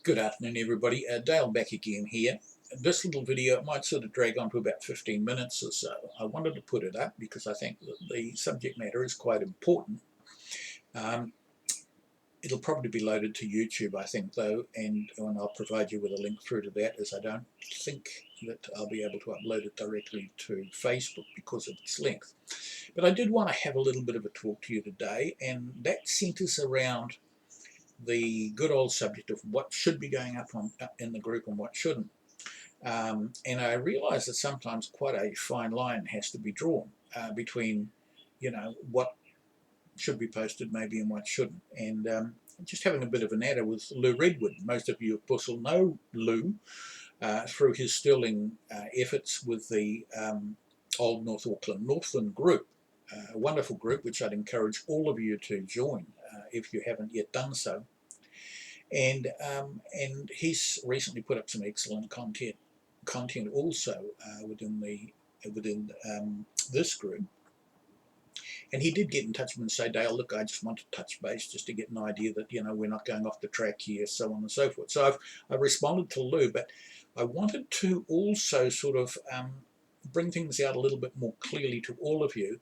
Good afternoon, everybody. Dale back again here. This little video might sort of drag on to about 15 minutes or so. I wanted to put it up because I think that the subject matter is quite important. It'll probably be loaded to YouTube, I think, though, and I'll provide you with a link through to that, as I don't think that I'll be able to upload it directly to Facebook because of its length. But I did want to have a little bit of a talk to you today, and that centres around the good old subject of what should be going up in the group and what shouldn't. And I realise that sometimes quite a fine line has to be drawn between, what should be posted maybe and what shouldn't. And just having a bit of an adder with Lou Redwood. Most of you, of course, will know Lou through his sterling efforts with the Old North Auckland Northland group. A wonderful group which I'd encourage all of you to join if you haven't yet done so. And he's recently put up some excellent content also within this group. And he did get in touch with me and say, Dale, look, I just want to touch base just to get an idea that, we're not going off the track here, so on and so forth. So I've responded to Lou, but I wanted to also sort of bring things out a little bit more clearly to all of you,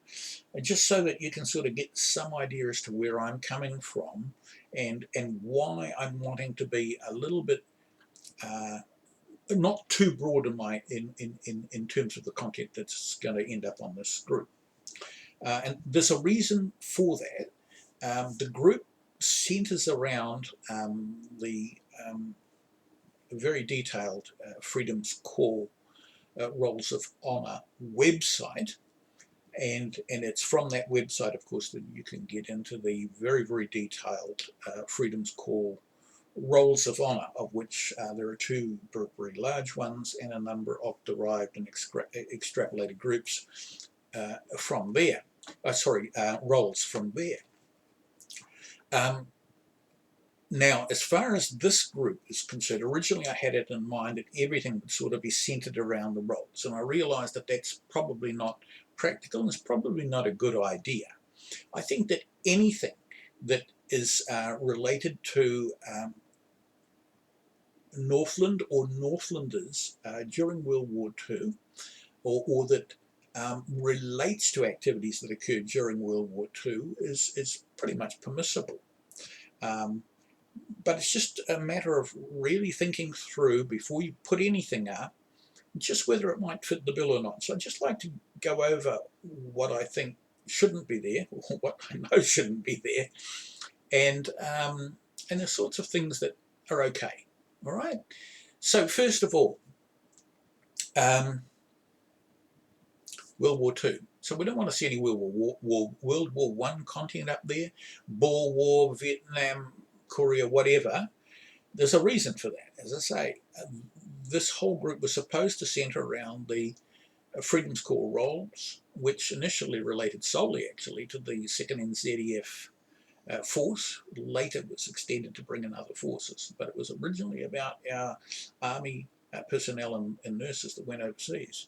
just so that you can sort of get some idea as to where I'm coming from and why I'm wanting to be a little bit not too broad in terms of the content that's going to end up on this group. And there's a reason for that. The group centres around the very detailed Freedom's Call Rolls of Honour website, and it's from that website, of course, that you can get into the very, very detailed Freedom's Call Rolls of Honour, of which there are two very large ones and a number of derived and extrapolated groups from there. Roles from there. Now, as far as this group is concerned, originally I had it in mind that everything would sort of be centred around the roles, and I realised that that's probably not practical and it's probably not a good idea. I think that anything that is related to Northland or Northlanders during World War II, or that relates to activities that occurred during World War II is pretty much permissible. But it's just a matter of really thinking through before you put anything up, just whether it might fit the bill or not. So I'd just like to go over what I think shouldn't be there, or what I know shouldn't be there, and the sorts of things that are okay. All right. So first of all, World War II. So we don't want to see any World War I content up there, Boer War, Vietnam, Korea, whatever. There's a reason for that. As I say, this whole group was supposed to centre around the Freedom's Call roles, which initially related solely actually to the 2nd NZEF force. Later was extended to bring in other forces, but it was originally about our army personnel and nurses that went overseas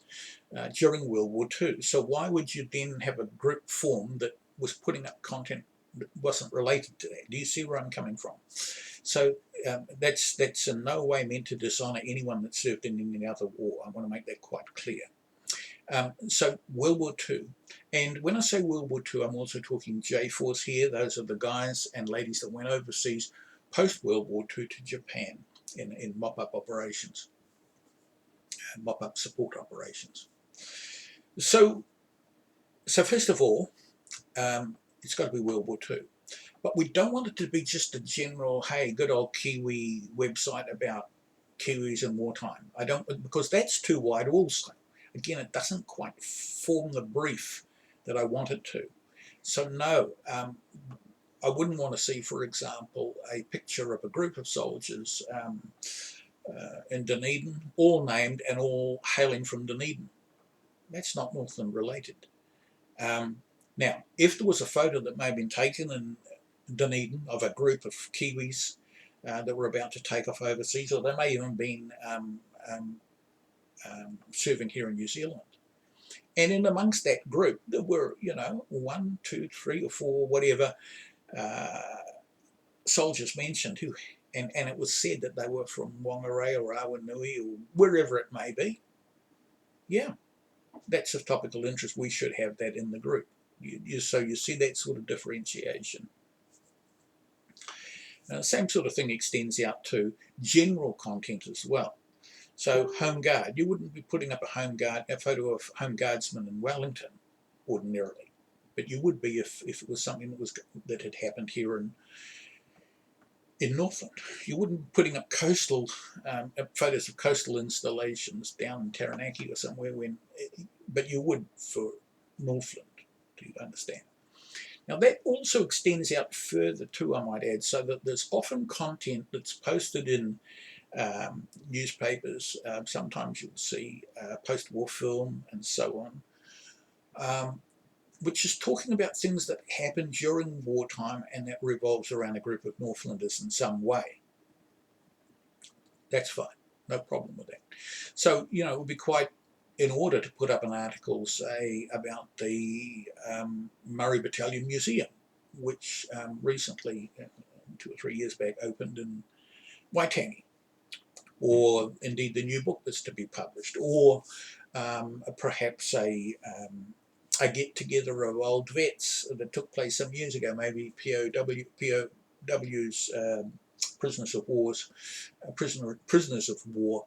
during World War II. So why would you then have a group formed that was putting up content that wasn't related to that? Do you see where I'm coming from? So that's in no way meant to dishonour anyone that served in any other war. I want to make that quite clear. So World War II, and when I say World War II, I'm also talking J-Force here. Those are the guys and ladies that went overseas post-World War II to Japan in mop-up operations, mop-up support operations. So first of all, it's got to be World War II. But we don't want it to be just a general, hey, good old Kiwi website about Kiwis in wartime. I don't, because that's too wide also. Again, it doesn't quite form the brief that I want it to. So no, I wouldn't want to see, for example, a picture of a group of soldiers in Dunedin, all named and all hailing from Dunedin. That's not Northland related. Now, if there was a photo that may have been taken in Dunedin of a group of Kiwis that were about to take off overseas, or they may even have been serving here in New Zealand. And in amongst that group, there were, 1, 2, 3 or 4, whatever, soldiers mentioned who and it was said that they were from Whangarei or Awanui or wherever it may be, yeah, that's of topical interest. We should have that in the group. So you see that sort of differentiation. Same sort of thing extends out to general content as well. So Home Guard, you wouldn't be putting up a photo of Home Guardsmen in Wellington ordinarily, but you would be if it was something that had happened here in Northland. You wouldn't be putting up coastal photos of coastal installations down in Taranaki or somewhere but you would for Northland. Do you understand? Now that also extends out further too, I might add, so that there's often content that's posted in newspapers. Sometimes you'll see post-war film and so on, which is talking about things that happened during wartime and that revolves around a group of Northlanders in some way. That's fine, no problem with that. So, you know, it would be quite in order to put up an article, say, about the Murray Battalion Museum, which recently, 2 or 3 years back, opened in Waitangi, or indeed the new book that's to be published, or perhaps a get-together of old vets that took place some years ago, maybe POWs, prisoners of war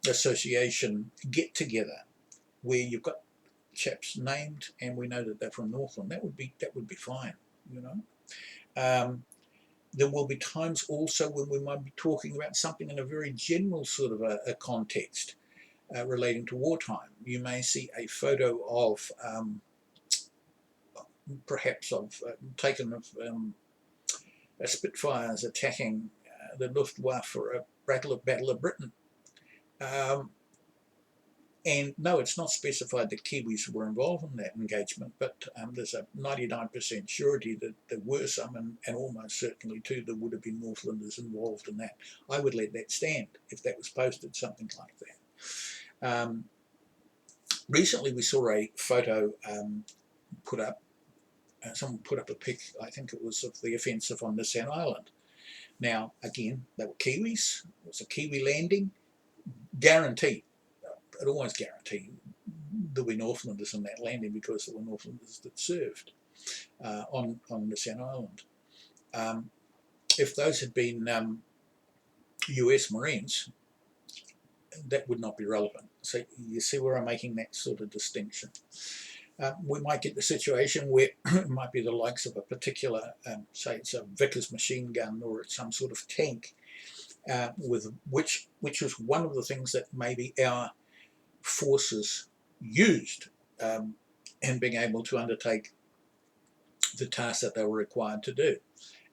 association get-together, where you've got chaps named and we know that they're from Northland. That would be fine, you know. There will be times also when we might be talking about something in a very general sort of a context relating to wartime. You may see a photo of perhaps taken of Spitfires attacking the Luftwaffe for a Battle of Britain. And no, it's not specified that Kiwis were involved in that engagement, but there's a 99% surety that there were some, and almost certainly too there would have been Northlanders involved in that. I would let that stand if that was posted, something like that. Recently we saw a photo put up, someone put up a pic, I think it was of the offensive on Nissan Island. Now, again, they were Kiwis, it was a Kiwi landing, guaranteed. It almost guaranteed there'll be Northlanders in that landing because there were Northlanders that served on Nissan Island. If those had been US Marines, that would not be relevant. So you see where I'm making that sort of distinction. We might get the situation where it might be the likes of a particular, say it's a Vickers machine gun or it's some sort of tank, which was one of the things that maybe our forces used in being able to undertake the tasks that they were required to do.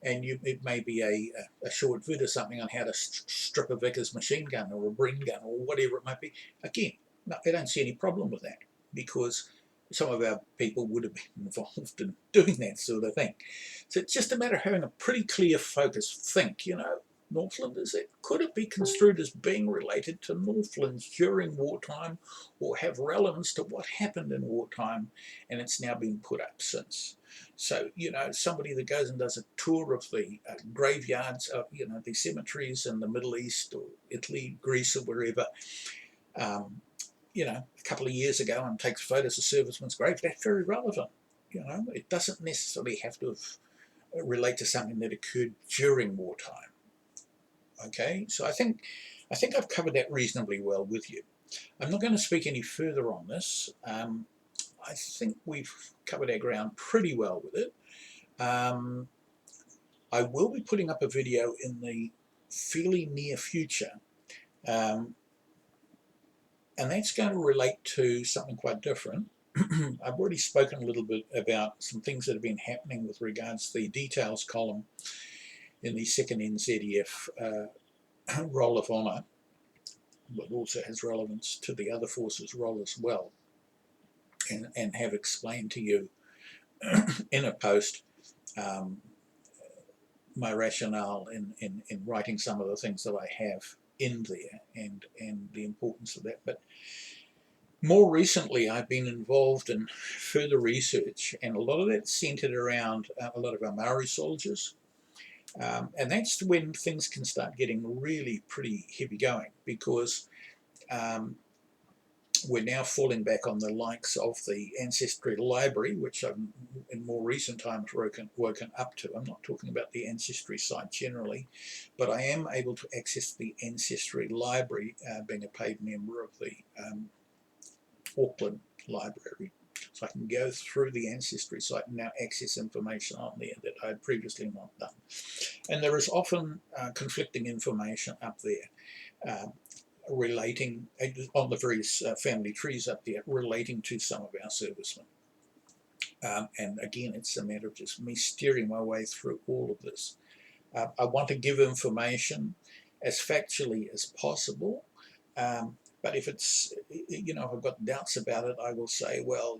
And it may be a short vid or something on how to strip a Vickers machine gun or a Bren gun or whatever it might be. Again, no, I don't see any problem with that because some of our people would have been involved in doing that sort of thing. So it's just a matter of having a pretty clear focus. Think, you know, Northlanders, could it be construed as being related to Northlands during wartime or have relevance to what happened in wartime, and it's now been put up since. So, you know, somebody that goes and does a tour of the graveyards, you know, the cemeteries in the Middle East or Italy, Greece or wherever, you know, a couple of years ago and takes photos of servicemen's graves, that's very relevant. You know, it doesn't necessarily have to relate to something that occurred during wartime. Okay, so I think I've covered that reasonably well with you. I'm not going to speak any further on this. I think we've covered our ground pretty well with it. I will be putting up a video in the fairly near future, and that's going to relate to something quite different. I've already spoken a little bit about some things that have been happening with regards to the details column in the 2nd NZEF Roll of Honour, but also has relevance to the other forces' role as well, and have explained to you in a post my rationale in writing some of the things that I have in there and the importance of that. But more recently I've been involved in further research, and a lot of that's centered around a lot of our Maori soldiers And that's when things can start getting really pretty heavy going, because um, we're now falling back on the likes of the Ancestry Library, which I've in more recent times woken up to. I'm not talking about the Ancestry site generally, but I am able to access the Ancestry Library, being a paid member of the Auckland Library. So I can go through the Ancestry site and now access information on there that I had previously not done. And there is often conflicting information up there. Relating on the various family trees up there, relating to some of our servicemen. And again, it's a matter of just me steering my way through all of this. I want to give information as factually as possible, but if it's, if I've got doubts about it, I will say, well,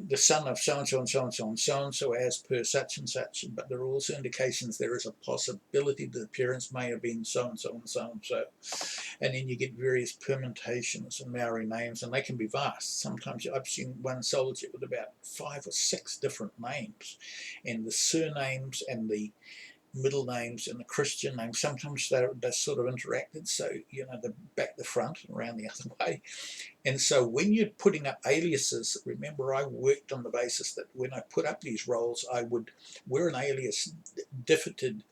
the son of so-and-so and so-and-so and so-and-so as per such and such, but there are also indications there is a possibility that the parents may have been so-and-so and so-and-so. And then you get various permutations and Maori names, and they can be vast. Sometimes I've seen one soldier with about 5 or 6 different names, and the surnames and the middle names and the Christian names, sometimes they're sort of interacted, so the back, the front, and around the other way. And so when you're putting up aliases, remember I worked on the basis that when I put up these roles, I would, where an alias differed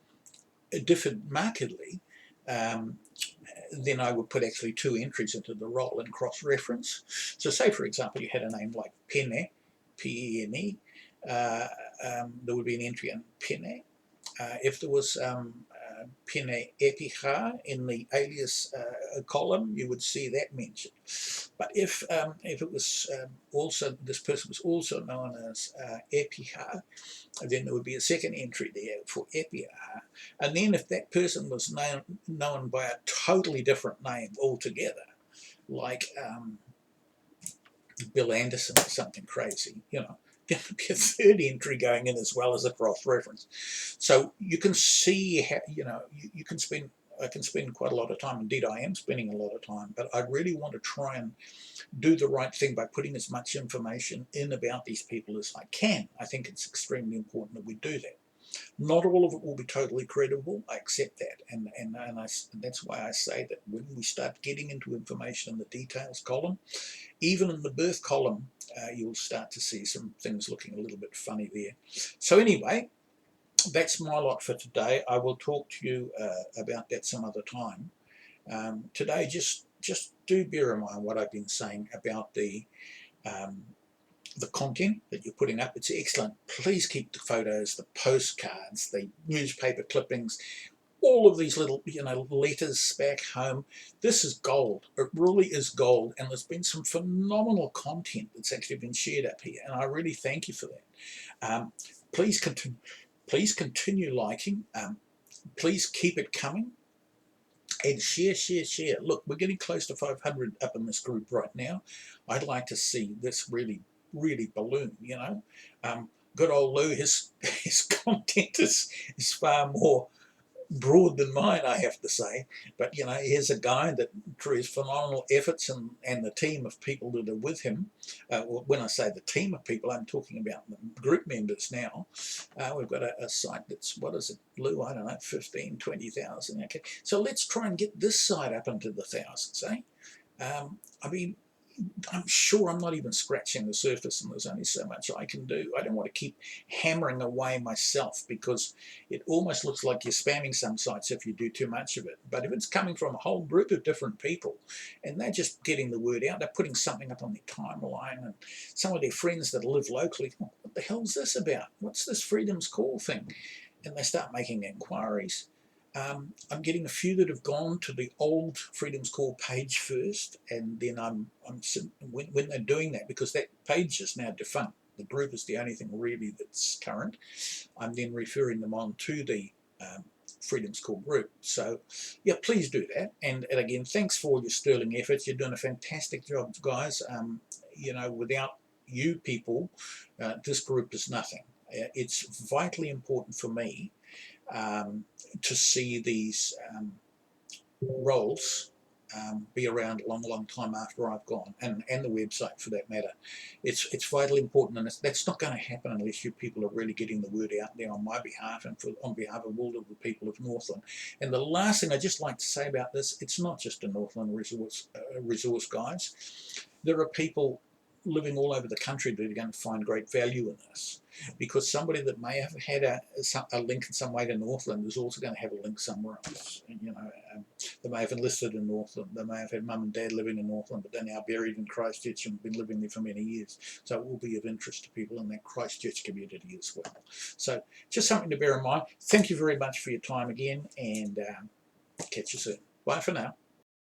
markedly, then I would put actually 2 entries into the role and cross-reference. So say, for example, you had a name like Pene, P-E-N-E, there would be an entry in Pene. If there was Pene Epiha in the alias column, you would see that mentioned. But if it was also, this person was also known as Epiha, then there would be a second entry there for Epiha. And then if that person was known by a totally different name altogether, like Bill Anderson or something crazy, there would be a third entry going in as well as a cross-reference. So you can see how, you can spend, I can spend quite a lot of time, indeed I am spending a lot of time, but I really want to try and do the right thing by putting as much information in about these people as I can. I think it's extremely important that we do that. Not all of it will be totally credible, I accept that, and that's why I say that when we start getting into information in the details column, even in the birth column, you'll start to see some things looking a little bit funny there. So anyway, that's my lot for today. I will talk to you about that some other time. Today, just do bear in mind what I've been saying about the content that you're putting up. It's excellent. Please keep the photos, the postcards, the newspaper clippings, all of these little letters back home. This is gold. It really is gold, and there's been some phenomenal content that's actually been shared up here, and I really thank you for that. Please continue liking. Please keep it coming, and share. Look, we're getting close to 500 up in this group right now. I'd like to see this really balloon. Good old Lou, his content is far more broad than mine, I have to say. But here's a guy that through his phenomenal efforts and the team of people that are with him, well, when I say the team of people, I'm talking about the group members now. We've got a site that's, what is it, Lou? I don't know, 15, 20,000. Okay, so let's try and get this site up into the thousands, I mean, I'm sure I'm not even scratching the surface, and there's only so much I can do. I don't want to keep hammering away myself, because it almost looks like you're spamming some sites if you do too much of it. But if it's coming from a whole group of different people and they're just getting the word out, they're putting something up on their timeline, and some of their friends that live locally, oh, what the hell's this about? What's this Freedom's Call thing? And they start making inquiries. I'm getting a few that have gone to the old Freedom's Call page first, and then when they're doing that, because that page is now defunct, the group is the only thing really that's current, I'm then referring them on to the Freedom's Call group. So yeah, please do that, and again, thanks for all your sterling efforts. You're doing a fantastic job, guys. Without you people, this group is nothing. It's vitally important for me to see these roles be around a long time after I've gone, and the website for that matter. It's vitally important, and that's not going to happen unless you people are really getting the word out there on my behalf and on behalf of all of the people of Northland. And the last thing I'd just like to say about this, it's not just a Northland resource, guys. There are people living all over the country that are going to find great value in this, because somebody that may have had a link in some way to Northland is also going to have a link somewhere else. And, they may have enlisted in Northland, they may have had mum and dad living in Northland, but they're now buried in Christchurch and been living there for many years. So it will be of interest to people in that Christchurch community as well. So just something to bear in mind. Thank you very much for your time again, and catch you soon. Bye for now.